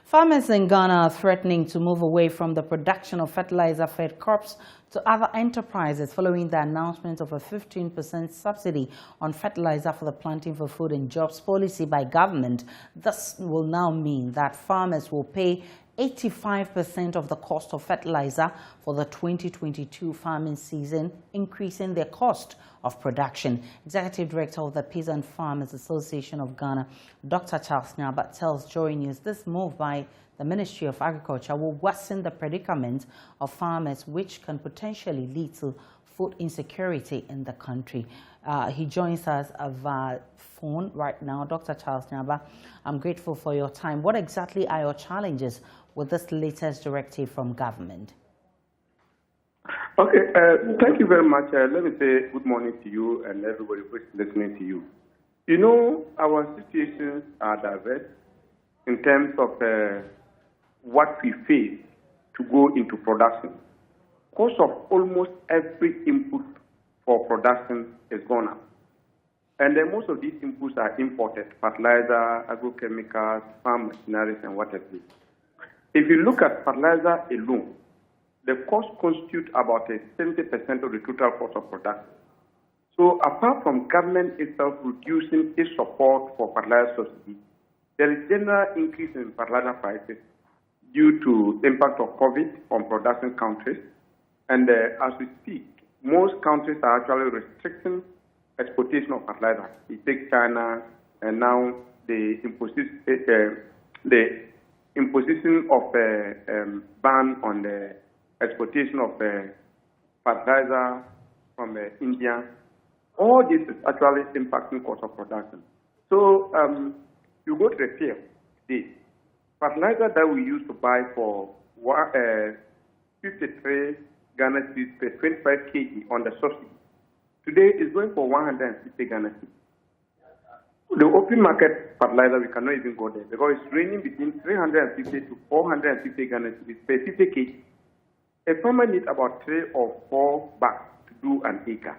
Farmers in Ghana are threatening to move away from the production of fertilizer-fed crops to other enterprises following the announcement of a 15% subsidy on fertilizer for the Planting for Food and Jobs policy by government. This will now mean that farmers will pay 85% of the cost of fertilizer for the 2022 farming season, increasing their cost of production. Executive Director of the Peasant Farmers Association of Ghana, Dr. Charles Nyaba, tells Joy News this move by the Ministry of Agriculture will worsen the predicament of farmers, which can potentially lead to food insecurity in the country. He joins us via phone right now. Dr. Charles Nyaba, I'm grateful for your time. What exactly are your challenges with this latest directive from government? Okay, thank you very much. Let me say good morning to you and everybody who's listening to you. You know, our situations are diverse in terms of what we face to go into production. Cost of almost every input for production is gone up. And then most of these inputs are imported: fertilizer, agrochemicals, farm machinery, and what have you. If you look at fertilizer alone, the cost constitutes about 70% of the total cost of production. So apart from government itself reducing its support for fertilizer subsidy, there is general increase in fertilizer prices due to the impact of COVID on production countries. And as we speak, most countries are actually restricting exportation of fertilizer. You take China, and now the imposition of a ban on the exportation of fertilizer from India. All this is actually impacting cost of production. So you go to the field today, fertilizer that we used to buy for 53 Ghana cedis per 25 kg on the subsidy, today is going for 150 Ghana cedis. The open market fertilizer, we cannot even go there because it's ranging between 350 to 450 Ghana cedis per 50 kg. A farmer needs about 3 or 4 bags to do an acre.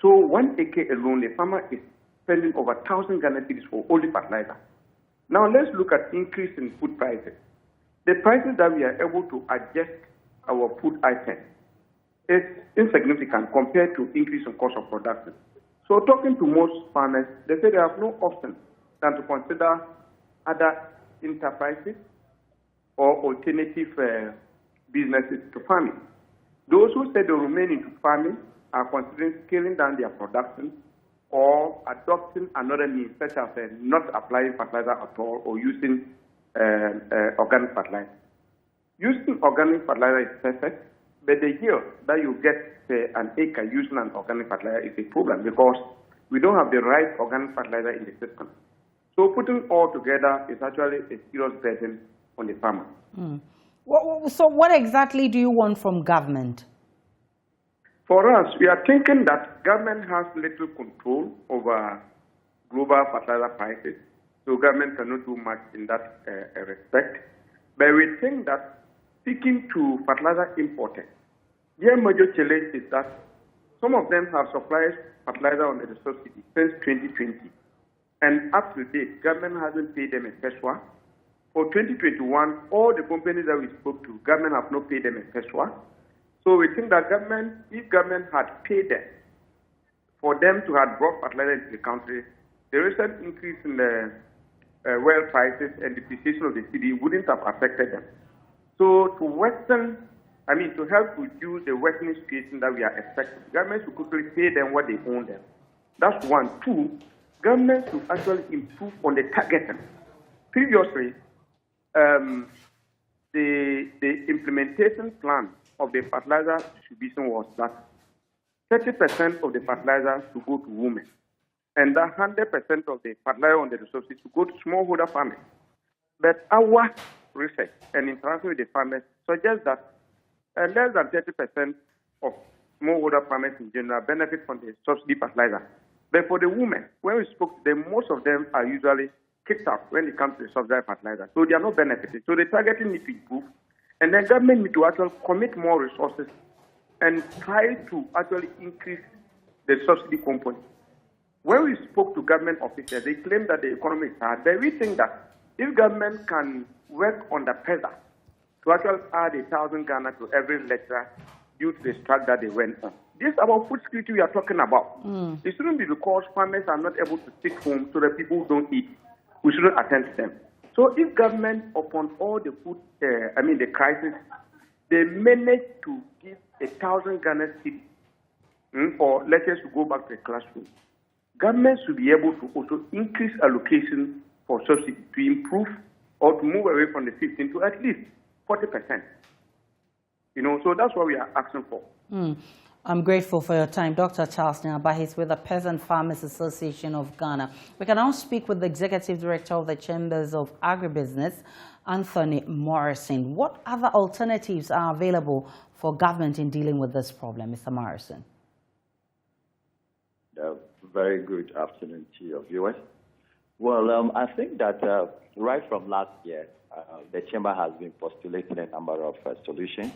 So 1 acre alone, the farmer is spending over 1,000 Ghana cedis for only fertilizer. Now let's look at increase in food prices. The prices that we are able to adjust our food items is insignificant compared to increase in cost of production. So talking to most farmers, they say they have no option than to consider other enterprises or alternative businesses to farming. Those who say they remain into farming are considering scaling down their production or adopting another means, such as not applying fertilizer at all or using organic fertilizer. Using organic fertilizer is perfect, but the yield that you get an acre using an organic fertilizer is a problem because we don't have the right organic fertilizer in the system. So putting all together is actually a serious burden on the farmer. So what exactly do you want from government? For us, we are thinking that government has little control over global fertilizer prices, so government cannot do much in that respect. But we think that speaking to fertilizer importers, their major challenge is that some of them have supplied fertilizer under the subsidy since 2020. And up to date, government hasn't paid them a peswa. For 2021, all the companies that we spoke to, government have not paid them a peswa. So we think that government, if government had paid them for them to have brought fertilizer into the country, the recent increase in the oil prices and depreciation of the cedi wouldn't have affected them. So to help reduce the worsening situation that we are expecting, government should quickly pay them what they owe them. That's one. Two, government should actually improve on the targeting. Previously, the implementation plan of the fertilizer distribution was that 30% of the fertilizer to go to women, and that 100% of the fertilizer under the subsidy to go to smallholder farmers. But our research and interaction with the farmers suggests that less than 30% of smallholder farmers in general benefit from the subsidy fertilizer. But for the women, when we spoke to them, most of them are usually kicked out when it comes to the subsidy fertilizer. So they are not benefiting. So the targeting needs to improve. And then government needs to actually commit more resources and try to actually increase the subsidy component. When we spoke to government officials, they claim that the economy is hard. But we think that if government can work under pressure to actually add 1,000 Ghana to every lecturer due to the strike that they went on. This is about food security we are talking about. It shouldn't be because farmers are not able to sit home so that people don't eat. We shouldn't attend to them. So if government, upon all the food, the crisis, they managed to give 1,000 Ghana cedis for lecturers to go back to the classroom, government should be able to also increase allocation for subsidy to improve or to move away from the 15 to at least 40%. So that's what we are asking for. I'm grateful for your time. Dr. Charles Nyabahis with the Peasant Farmers Association of Ghana. We can now speak with the Executive Director of the Chambers of Agribusiness, Anthony Morrison. What other alternatives are available for government in dealing with this problem, Mr. Morrison? Very good afternoon to your viewers. Well, I think that right from last year, the Chamber has been postulating a number of solutions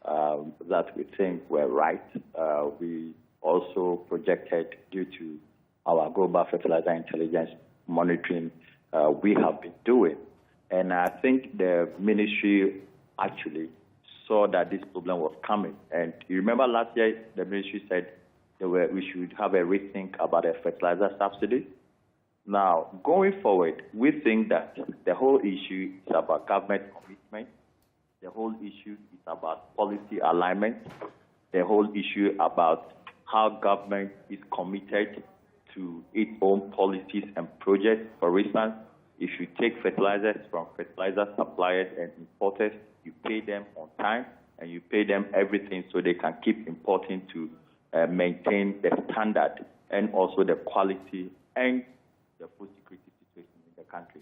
that we think were right. We also projected, due to our global fertilizer intelligence monitoring we have been doing. And I think the ministry actually saw that this problem was coming. And you remember last year, the ministry said we should have a rethink about a fertilizer subsidy. Now, going forward, we think that the whole issue is about government commitment. The whole issue is about policy alignment. The whole issue about how government is committed to its own policies and projects. For instance, if you take fertilizers from fertilizer suppliers and importers, you pay them on time and you pay them everything so they can keep importing to maintain the standard and also the quality and the food security situation in the country.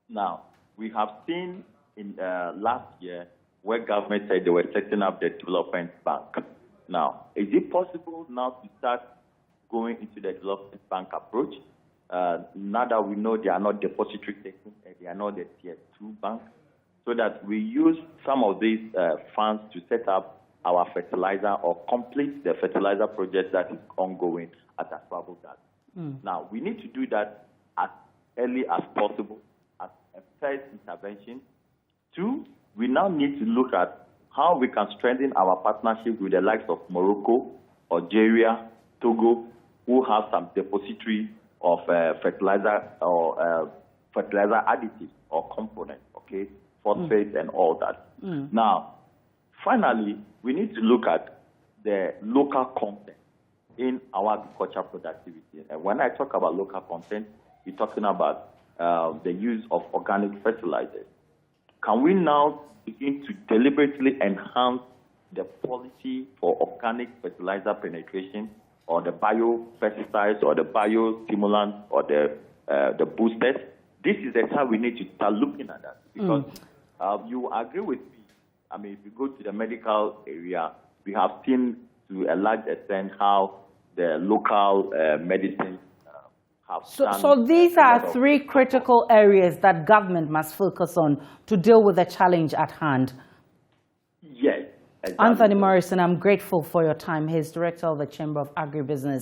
Now, we have seen in last year where government said they were setting up the development bank. Now, is it possible now to start going into the development bank approach? Now that we know they are not depository taking, they are not the tier 2 bank, so that we use some of these funds to set up our fertilizer or complete the fertilizer project that is ongoing at Aswabo Garden. Now, we need to do that as early as possible as a first intervention. 2, we now need to look at how we can strengthen our partnership with the likes of Morocco, Algeria, Togo, who have some depository of fertilizer or fertilizer additives or components, okay, phosphate and all that. Now, finally, we need to look at the local content in our agricultural productivity. And when I talk about local content, we're talking about the use of organic fertilizers. Can we now begin to deliberately enhance the policy for organic fertilizer penetration, or the biopesticides, or the biostimulants, or the boosters? This is the time we need to start looking at that, because you agree with me. I mean, if you go to the medical area, we have seen to a large extent how the local medicine have done. So these are 3 critical areas that government must focus on to deal with the challenge at hand. Yes. Exactly. Anthony Morrison, I'm grateful for your time. He's Director of the Chamber of Agribusiness.